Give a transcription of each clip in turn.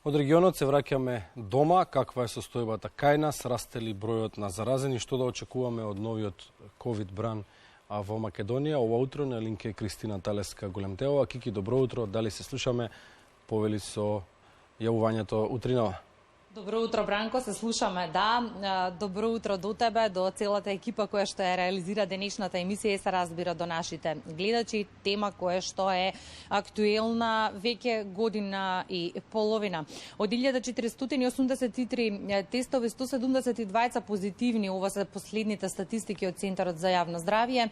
Од регионот се враќаме дома. Каква е состојбата кај нас? Расте ли бројот на заразени? Што да очекуваме од новиот ковид бран во Македонија? Ова утро на линк е Кристина Талеска Големтеова. Кики, добро утро. Дали се слушаме? Повели со јавувањето утринава. Добро утро, Бранко, се слушаме, да. Добро утро до тебе, до целата екипа која што ја реализира денешната емисија и се разбира до нашите гледачи. Тема која што е актуелна веќе година и половина. Од 1483 тестови, 172 позитивни, ова се последните статистики од Центарот за јавно здравје.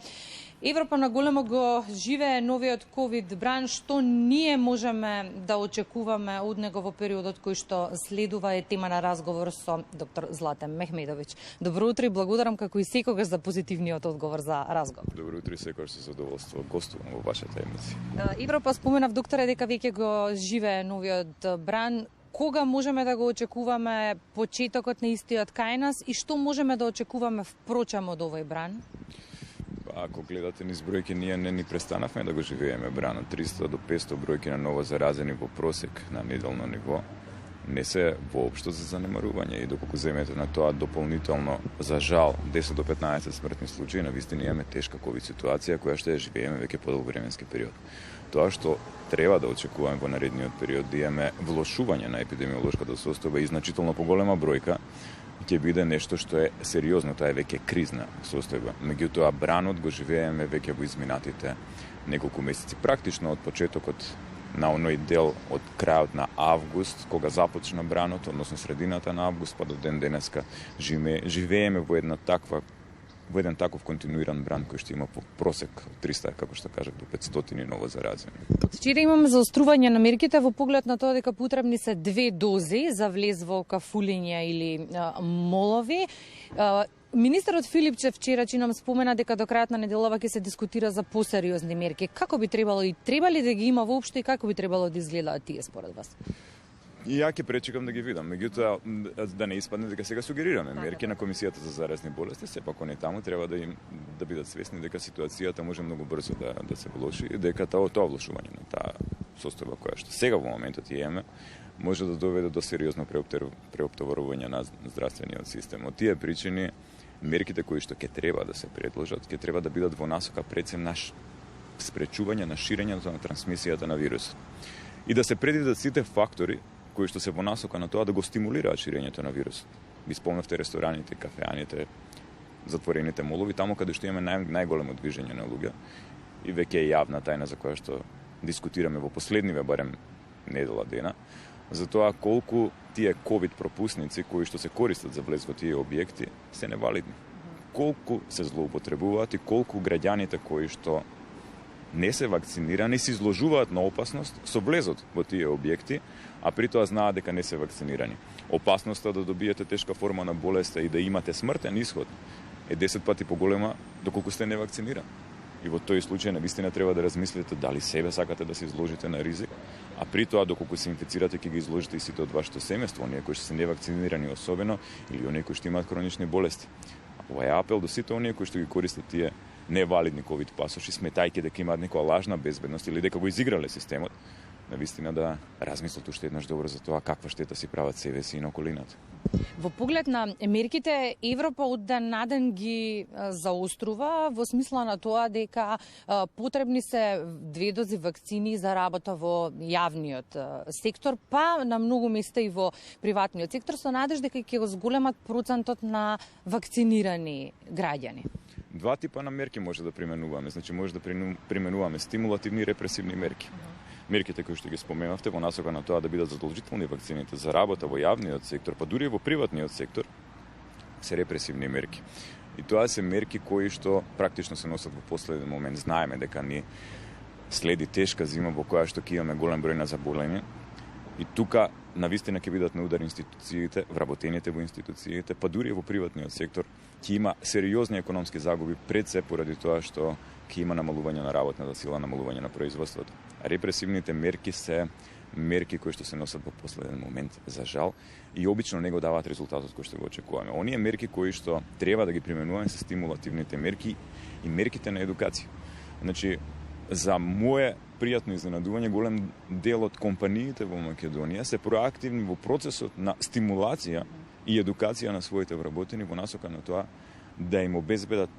Европа на големо го живее новиот ковид бран, што ние можеме да очекуваме од него во периодот кој што следува, е тема на разговор со доктор Златен Мехмедовиќ. Добро утро и благодарам како и секогаш за позитивниот одговор за разговор. Добро утро и секогаш со задоволство гостувам во вашата емисија. Европа, споменав докторе дека веќе го живее новиот бран. Кога можеме да го очекуваме почетокот на истиот кај нас и што можеме да очекуваме впрочем од овој бран? Ако гледате низ бројки, ние не ни престанавме да го живееме бранот. 300 до 500 бројки на ново заразени во просек на неделно ниво не се воопшто за занемарување и доколку земете на тоа дополнително, за жал, 10 до 15 смртни случаи, навистина имаме тешка ковид ситуација која што ја живееме веќе подолг временски период. Тоа што треба да очекуваме во наредниот период да имаме влошување на епидемиолошката состојба и значително поголема бројка ќе биде нешто што е сериозно, тоа е веќе кризна состојба. Меѓутоа, бранот го живееме веќе во изминатите неколку месеци. Практично од почетокот на оној дел од крајот на август, кога започна бранот, односно средината на август, па до ден денеска живееме во еден таков континуиран бран кој што има по просек од 300, како што кажав, до 500 ново заразени. Од вчера имаме заострување на мерките во поглед на тоа дека потребни се 2 дози за влез во кафулиња или молови. Министерот Филипчев вчера чинам спомена дека до крајот на неделава ќе се дискутира за посериозни мерки. Како би требало и треба ли да ги има воопшто и како би требало да изгледаат тие според вас? И ја ќе пречекам да ги видам, меѓутоа да не испадне дека сега сугерираме мерки на Комисијата за заразни болести, сепак они таму треба да бидат свесни дека ситуацијата може многу брзо да се влоши и дека тоа влошување на таа состојба која што сега во моментот имаме може да доведе до сериозно преоптоварување на здравствениот систем. Од тие причини мерките кои што ќе треба да се предложат, ќе треба да бидат во насока пред на спречување на ширењето на трансмисијата на вирусот. И да се предвидат сите фактори кои што се во насока на тоа да го стимулираат ширењето на вирусот. Ви спомнавте рестораните, кафеаните, затворените молови, таму каде што имаме најголемо движење на луѓе и веќе е јавна тајна за која што дискутираме во последниве барем недела дена, за тоа колку тие ковид пропусници кои што се користат за влез во тие објекти се невалидни. Колку се злоупотребуваат и колку граѓаните кои што не се вакцинирани се изложуваат на опасност со влезот во тие објекти, а при тоа знаат дека не се вакцинирани. Опасноста да добиете тешка форма на болеста и да имате смртен исход е 10 пати поголема доколку сте невакцинирани. И во тој случај навистина треба да размислите дали себе сакате да се изложите на ризик, а при тоа доколку се инфицирате ќе ги изложите и сите од вашето семејство, оние кои што се невакцинирани особено или оние кои што имаат хронични болести. Ова е апел до сите оние кои што ги користат тие невалидни ковид пасоши, сметајќи дека имаат некоја лажна безбедност или дека го изиграле системот, навистина да размислат уште еднаш добро за тоа каква штета си прават себе си и на околината. Во поглед на мерките, Европа од ден на ден ги заострува во смисла на тоа дека потребни се 2 дози вакцини за работа во јавниот сектор, па на многу места и во приватниот сектор, со надеж дека ќе го зголемат процентот на вакцинирани граѓани. Два типа на мерки може да применуваме. Значи може да применуваме стимулативни и репресивни мерки. Мерките кои што ги споменавте во насока на тоа да бидат задолжителни вакцините за работа во јавниот сектор, па дури и во приватниот сектор, се репресивни мерки. И тоа се мерки кои што практично се носат во последен момент. Знаеме дека ни следи тешка зима во која што ќе имаме голем број на заболени. И тука навистина ќе бидат на удар институциите, вработените во институциите, па дури и во приватниот сектор ќе има сериозни економски загуби пред се поради тоа што ќе има намалување на работната сила, намалување на производството. Репресивните мерки се мерки кои што се носат во последен момент, за жал, и обично не го даваат резултатот кој што го очекуваме. Оние мерки кои што треба да ги применуваме се стимулативните мерки и мерките на едукација. Значи, за мое пријатно изненадување, голем дел од компаниите во Македонија се проактивни во процесот на стимулација и едукација на своите вработени во насока на тоа да им ги обезбедат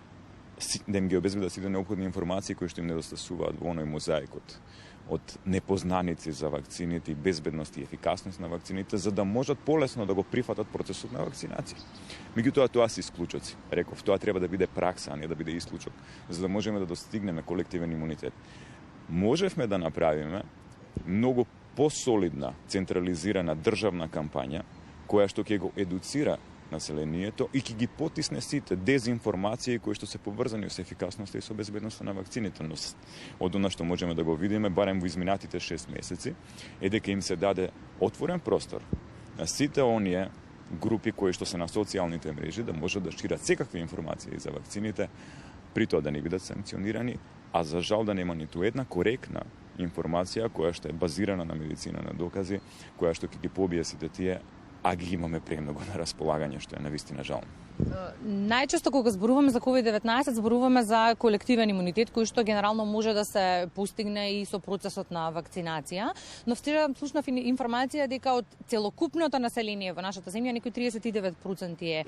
сите неопходни информации кои што им недостасуваат во оној мозаикот од непознаници за вакцините и безбедност и ефикасност на вакцините, за да можат полесно да го прифатат процесот на вакцинација. Меѓутоа, тоа се исклучоци. Реков, тоа треба да биде пракса, а не да биде исклучок, за да можеме да достигнеме колективен имунитет. Можевме да направиме многу посолидна, централизирана државна кампања, која што ќе го едуцира населението и ќе ги потисне сите дезинформации кои што се поврзани со ефикасноста и со безбедноста на вакцините. Но од она што можеме да го видиме, барем во изминатите 6 месеци, е дека им се даде отворен простор на сите оние групи кои што се на социјалните мрежи да можат да шират секакви информации за вакцините, при тоа да не бидат санкционирани, а за жал да нема ниту една коректна информација која што е базирана на медицина, на докази, која што ќе ги побие сите тие, а ги имаме премногу на располагање, што е навистина жално. Најчесто кога зборуваме за COVID-19, зборуваме за колективен имунитет, кој што генерално може да се постигне и со процесот на вакцинација, но вчера слушнав информација дека од целокупното население во нашата земја некој 39% е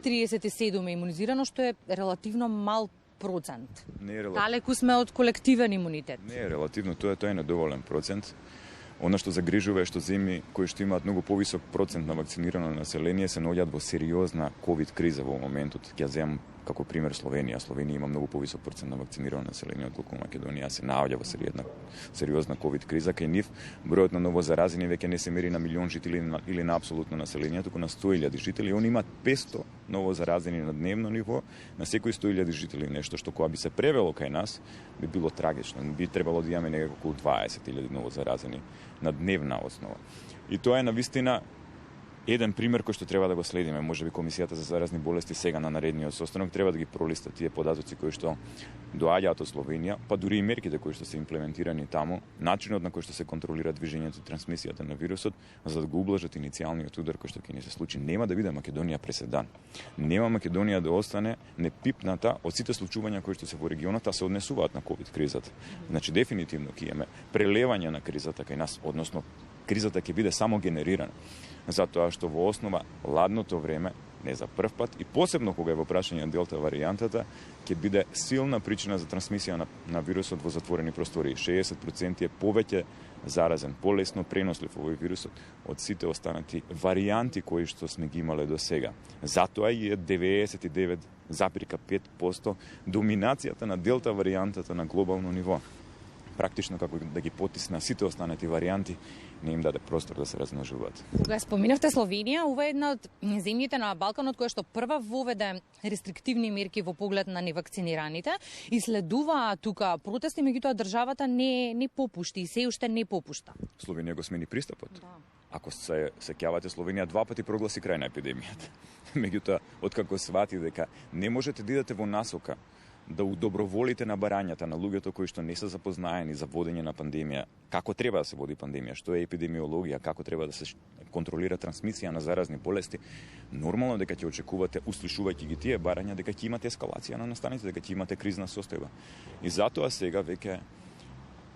37 имунизирано, што е релативно мал процент. Не е релативно. Далеку сме од колективен имунитет. Не е релативно, тоа е недоволен процент. Оно што загрижува е што земји кои што имаат многу повисок процент на вакцинирано население се наоѓаат во сериозна ковид криза во моментот. Ќе земам како пример Словенија. Словенија има многу повисок процент на вакцинирано население отколку Македонија, се наоѓа во сериозна ковид криза. Кај нив бројот на ново заразени веќе не се мери на милион жители или на апсолутно население, туку на 100.000 жители. Они имаат 500 ново заразени на дневно ниво на секои 100.000 жители, нешто што кога би се превело кај нас би било трагично. Би требало да имаме некако околу 20.000 ново заразени на дневна основа. И тоа е навистина еден пример кој што треба да го следиме. Можеби Комисијата за заразни болести сега на наредниот состанок треба да ги пролиста тие податоци кои што доаѓаат од Словенија, па дури и мерките кои што се имплементирани таму, начинот на кој што се контролира движењето и трансмисијата на вирусот, за да го ублажат иницијалниот удар кој што ќе ни се случи. Нема да биде Македонија преседан. Нема Македонија да остане непипната од сите случувања кои што се во регионот, а се однесуваат на ковид кризата. Значи дефинитивно ќе имаме прелевање на кризата кај нас, односно кризата ќе биде само генерирана. Затоа што во основа ладното време, не за прв пат, и посебно кога е во прашање делта варијантата, ќе биде силна причина за трансмисија на вирусот во затворени простори. 60% е повеќе заразен, полесно пренослив овој вирусот од сите останати варијанти кои што сме ги имале до сега. Затоа и е 99,5% доминацијата на делта варијантата на глобално ниво. Практично како да ги потисна сите останати варијанти, не им даде простор да се размножуваат. Кога споминавте Словенија, ова е една од земјите на Балканот која што прва воведе рестриктивни мерки во поглед на невакцинираните и следува тука протести, меѓутоа државата не попушти и се уште не попушта. Словенија го смени пристапот. Да. Ако се сеќавате, Словенија 2 пати прогласи крај на епидемијата. Меѓутоа, откако свати дека не можете да идете во насока да удоброволите на барањата на луѓето кои што не се запознаени за водење на пандемија, како треба да се води пандемија, што е епидемиологија, како треба да се контролира трансмисија на заразни болести, нормално дека ќе очекувате, услушувајќи ги тие барања, дека ќе имате ескалација на настаните, дека ќе имате кризна состојба. И затоа сега веќе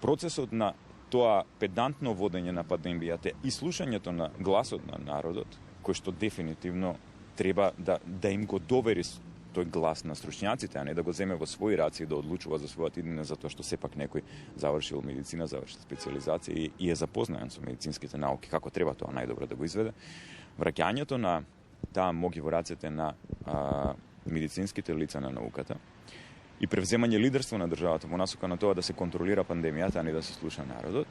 процесот на тоа педантно водење на пандемијата и слушањето на гласот на народот, кој што дефинитивно треба да им го довери тој глас на стручњаците, а не да го земе во своји раци и да одлучува за својата иднина, затоа што сепак некој завршил медицина, завршил специализација и е запознаен со медицинските науки, како треба тоа најдобро да го изведе. Враќањето на таа моги во рацете на медицинските лица на науката и превземање лидерство на државата во насока на тоа да се контролира пандемијата, а не да се слуша народот,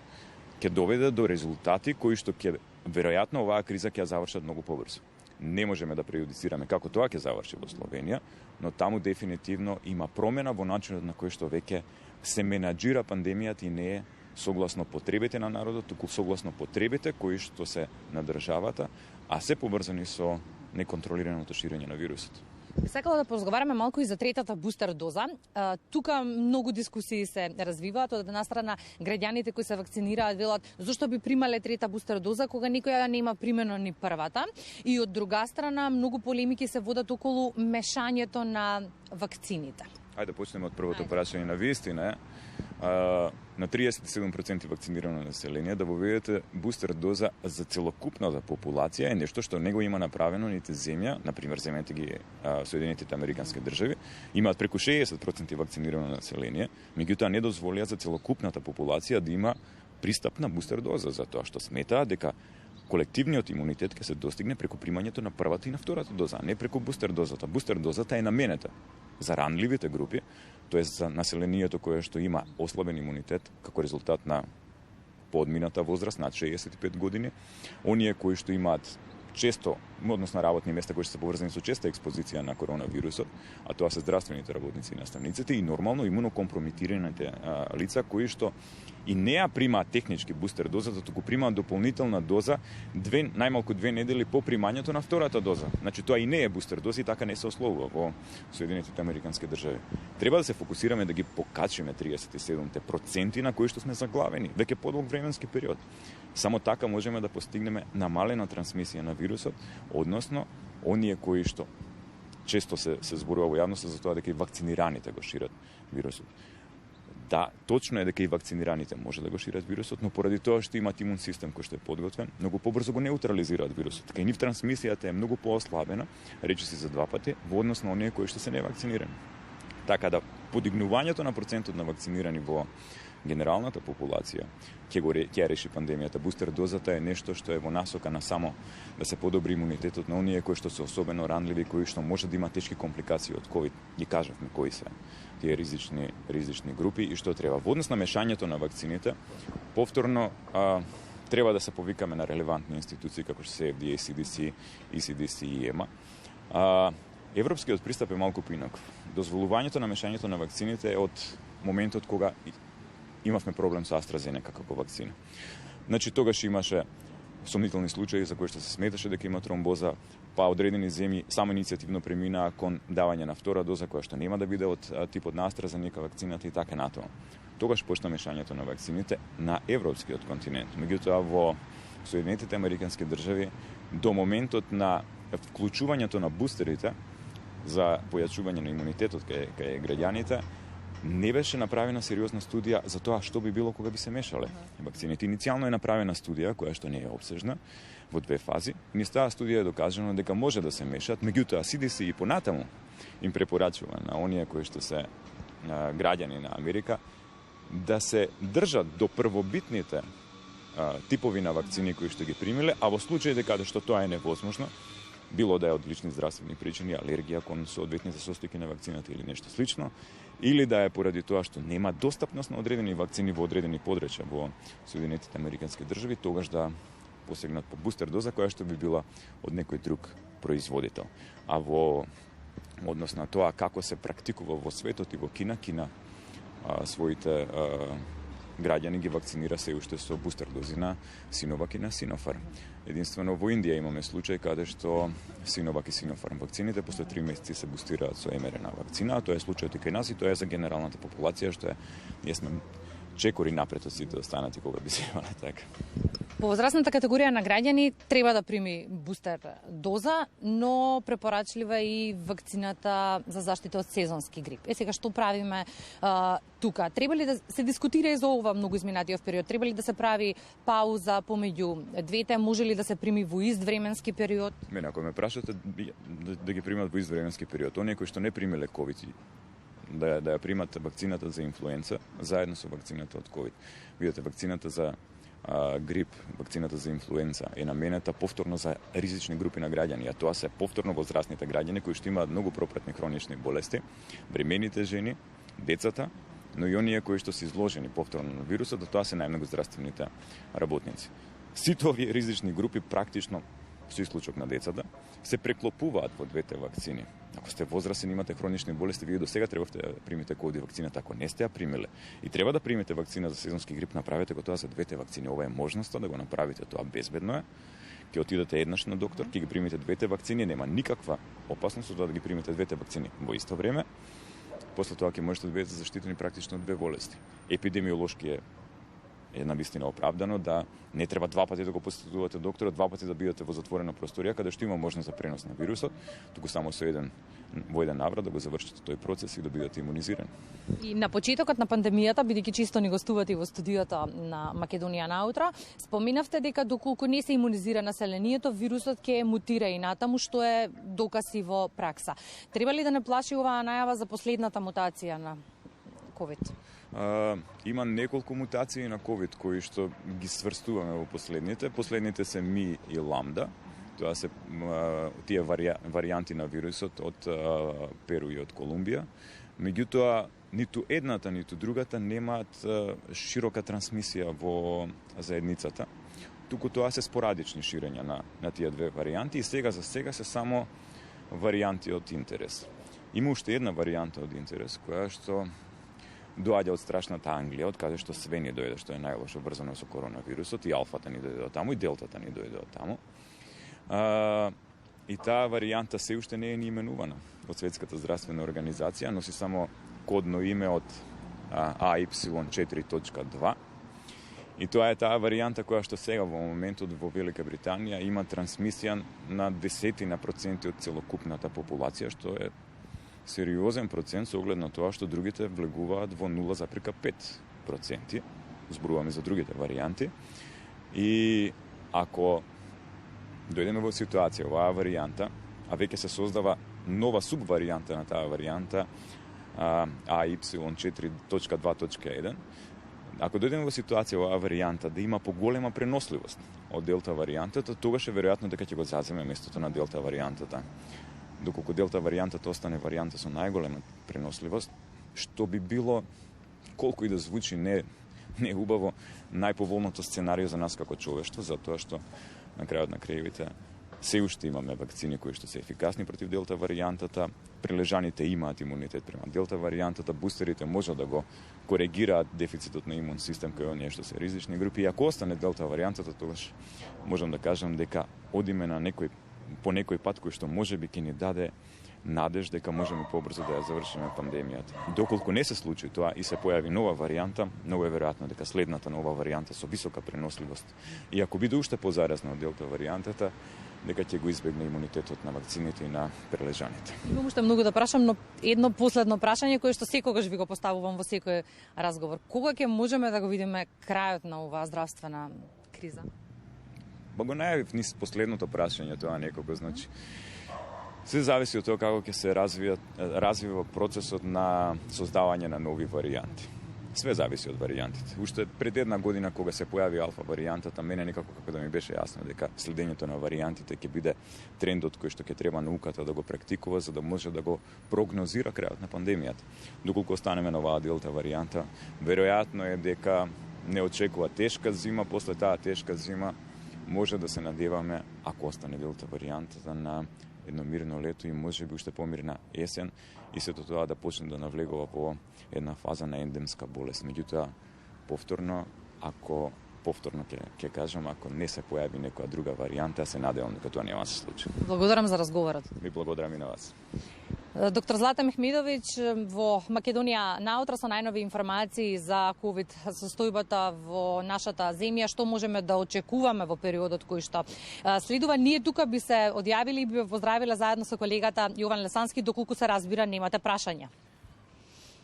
ќе доведе до резултати кои што ќе веројатно оваа криза ќе ја завршат многу побрзо. Не можеме да прејудицираме како тоа ќе заврши во Словенија, но таму дефинитивно има промена во начинот на кој што веќе се менаџира пандемијата и не е согласно потребите на народот, туку согласно потребите кои што се на државата, а се поврзани со неконтролираното ширење на вирусот. Сакала да поразговараме малку и за третата бустер доза. Тука многу дискусии се развиваат. Од една страна, граѓаните кои се вакцинираат велат зошто би примале трета бустер доза кога никоја не има примено ни првата. И од друга страна, многу полемики се водат околу мешањето на вакцините. Ајде да почнеме од првото прашање на вистина. на 37% вакцинирано население да воведете бустер доза за целокупната популација е нешто што не го има направено нити земја, например земјите ги Соединетите Американски држави, имаат преку 60% вакцинирано население, меѓутоа не дозволија за целокупната популација да има пристап на бустер доза, затоа што сметаат дека колективниот имунитет ќе се достигне преку примањето на првата и на втората доза, не преку бустер дозата. Бустер дозата е наменета за ранливите групи, тоест за населението кое што има ослабен имунитет како резултат на подмината возраст над 65 години, оние кои што имаат често, односно работни места кои што се поврзани со честа експозиција на коронавирусот, а тоа се здравствените работници и наставниците и нормално имунокомпрометираните лица кои што и не ја примаат технички бустер доза, туку примаат дополнителна доза најмалку 2 недели по примањето на втората доза. Значи тоа и не е бустер доза и така не се ословува во Соединетите Американски држави. Треба да се фокусираме да ги покачиме 37% на кои што сме заглавени веќе подолг временски период. Само така можеме да постигнеме намалена трансмисија на вирусот, односно оние кои што често се зборува во јавноста за тоа дека и вакцинираните го шират вирусот. Да, точно е дека и вакцинираните може да го шират вирусот, но поради тоа што имаат имун систем кој што е подготвен, многу побрзо го неутрализираат вирусот. Кај нив трансмисијата е многу поослабена, речиси за 2 пати, во однос на оние кои што се невакцинирани. Така да подигнувањето на процентот на вакцинирани во генералната популација ќе реши пандемијата. Бустер дозата е нешто што е во насока на само да се подобри имунитетот на оние кои што се особено ранливи, кои што може да има тешки компликации од ковид. Ги кажавме кои се тие ризични групи и што треба. Во однос на мешањето на вакцините, повторно треба да се повикаме на релевантни институции како што се FDA, CDC, ECDC и EMA. Европскиот пристап е малку поинаков. Дозволувањето на мешањето на вакцините е од моментот кога имавме проблем со AstraZeneca како вакцина. Значи тогаш имаше сомнителни случаи за кои што се сметаше дека има тромбоза, па одредени земји само иницијативно преминаа кон давање на втора доза која што нема да биде од типот на AstraZeneca вакцината и така натаму. Тогаш почна мешањето на вакцините на европскиот континент. Меѓутоа во Соединетите Американски држави до моментот на вклучувањето на бустерите за појачување на имунитетот кај граѓаните не беше направена сериозна студија за тоа што би било кога би се мешале вакцините. Иницијално е направена студија која што не е опсежна во 2 фази. Низ таа студија е докажано дека може да се мешаат, меѓутоа CDC и понатаму им препорачува на оние кои што се граѓани на Америка да се држат до првобитните типови на вакцини кои што ги примиле, а во случаите каде што тоа е невозможно, било да е од лични здравствени причини, алергија кон соодветните состојки на вакцината или нешто слично, или да е поради тоа што нема достапност на одредени вакцини во одредени подречја во Соединетите Американски држави, тогаш да посегнат по бустер доза која што би била од некој друг производител. А во однос на тоа како се практикува во светот и во Кина своите граѓани ги вакцинира се уште со бустер дози на Синовак и на Синофарм. Единствено во Индија имаме случај каде што Синовак и Синофарм вакцините после 3 месеци се бустираат со МРНА вакцина, а тоа е случајот и кај нас и тоа е за генералната популација што ние сме чекори напред од сите останати кога би се имале така. Возрастната категорија на граѓани треба да прими бустер доза, но препорачлива и вакцината за заштита од сезонски грип. Сега што правиме тука? Треба ли да се дискутира и за ова многу изминатиот период? Треба ли да се прави пауза помеѓу двете? Може ли да се прими во ист временски период? Мене, ако ме прашате да ги примат во ист временски период, оние кои што не примиле ковид да ја примат вакцината за инфлуенца заедно со вакцината од ковид. Видете, вакцината за грип, вакцината за инфлуенца е наменета повторно за ризични групи на граѓани, а тоа се повторно возрастните граѓани кои што имаат многу пропратни хронични болести, бремените жени, децата, но и оние кои што се изложени повторно на вирусот, тоа се најмногу здравствените работници. Сите овие ризични групи практично со исклучок на децата се преклопуваат во двете вакцини. Ако сте возрастни, имате хронични болести, вие до сега требавте да примите ковид вакцината, ако не сте ја примиле и треба да примите вакцина за сезонски грип, направете го тоа за двете вакцини. Ова е можноста да го направите, тоа безбедно е. Ќе отидете еднаш на доктор, ќе ги примите двете вакцини, нема никаква опасност од да ги примите двете вакцини во исто време. После тоа ќе можете да бидете заштитени практично од две болести. Епидемиолошки е е навистина оправдано да не треба два пати да го посетувате докторот, два пати да бидете во затворена просторија каде што има можност за пренос на вирусот, туку само во еден наврат да го завршите тој процес и да бидете имунизирани. И на почетокот на пандемијата, бидејќи чисто ни гостувате во студиото на Македонија наутро, споминавте дека доколку не се имунизира населението, вирусот ќе мутира и натаму, што е доказ и во пракса. Треба ли да не плаши оваа најава за последната мутација на COVID? Има неколку мутации на COVID кои што ги сврстуваме во последните. Последните се Ми и Ламда. Тоа се тие варијанти на вирусот од Перу и од Колумбија. Меѓутоа, ниту едната, ниту другата немаат широка трансмисија во заедницата. Туку тоа се спорадични ширења на тие две варијанти и сега за сега се само варијанти од интерес. Има уште една варијанта од интерес која што доаѓа од страшната Англија, од каде што све ни дојде, што е најлошо врзано со коронавирусот, и алфата ни дојде од таму, и делтата ни дојде од таму. И таа варијанта се уште не е ни именувана од Светската здравствена организација, носи само кодно име од AY4.2. И тоа е таа варијанта која што сега во моментот во Велика Британија има трансмисија на 10% од целокупната популација, што е сериозен процент со оглед на тоа што другите влегуваат во 0,5%. Зборуваме за другите варијанти. И ако дојдеме во ситуација, оваа варијанта, а веќе се создава нова субваријанта на таа варијанта, AY4.2.1, ако дојдеме во ситуација оваа варијанта да има поголема преносливост од делта варијантата, тогаш е веројатно дека ќе го заземе местото на делта варијантата. Доколку делта варијантата остане варијанта со најголема преносливост, што би било, колку и да звучи не убаво, најповолното сценарио за нас како човештво, затоа што на крајот на крајевите се уште имаме вакцини кои што се ефикасни против делта варијантата, прилежаните имаат имунитет према делта варијантата, бустерите може да го коригираат дефицитот на имун систем кој оние што се ризични групи. И ако остане делта варијантата, тогаш можам да кажам дека одиме на по некој пат кој што можеби ќе ни даде надеж дека можеме побрзо да ја завршиме пандемијата. Доколку не се случи тоа и се појави нова варијанта, многу е веројатно дека следната нова варијанта со висока преносливост и ако биде уште позаразна од делта варијантата, дека ќе го избегне имунитетот на вакцините и на прележаните. Имам уште многу да прашам, но едно последно прашање кое што секогаш ви го поставувам во секој разговор. Кога ќе можеме да го видиме крајот на оваа здравствена криза? Ба го најавив низ последното прашање тоа некако, значи се зависи од тоа како ќе се развива процесот на создавање на нови варијанти. Све зависи од варијантите. Уште пред една година кога се појави алфа варијантата, мене некако како да ми беше јасно дека следењето на варијантите ќе биде трендот кој што ќе треба науката да го практикува за да може да го прогнозира крајот на пандемијата. Доколку останеме на оваа делта варијанта, веројатно е дека не очекува тешка зима, после таа тешка зима може да се надеваме, ако остане делта варијантата, на едно мирно лето и можеби уште помирна есен и сето тоа да почне да навлегува во една фаза на ендемска болест. Меѓутоа, повторно ќе кажам, ако не се појави некоја друга варијанта, се надевам дека тоа нема да се случи. Благодарам за разговорот. Ви благодарам и на вас. Доктор Злата Мехмедовиќ во Македонија наутро со најнови информации за COVID состојбата во нашата земја, што можеме да очекуваме во периодот кој што следува. Ние тука би се одјавили и би поздравила заедно со колегата Јован Лесански, доколку се разбира немате прашања.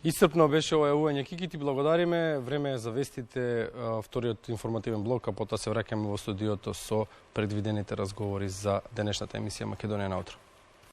Исцрпно беше ова јавување, Кики, ти благодариме. Време е за вестите, вториот информативен блок, а потоа се враќаме во студиото со предвидените разговори за денешната емисија Македонија наутро.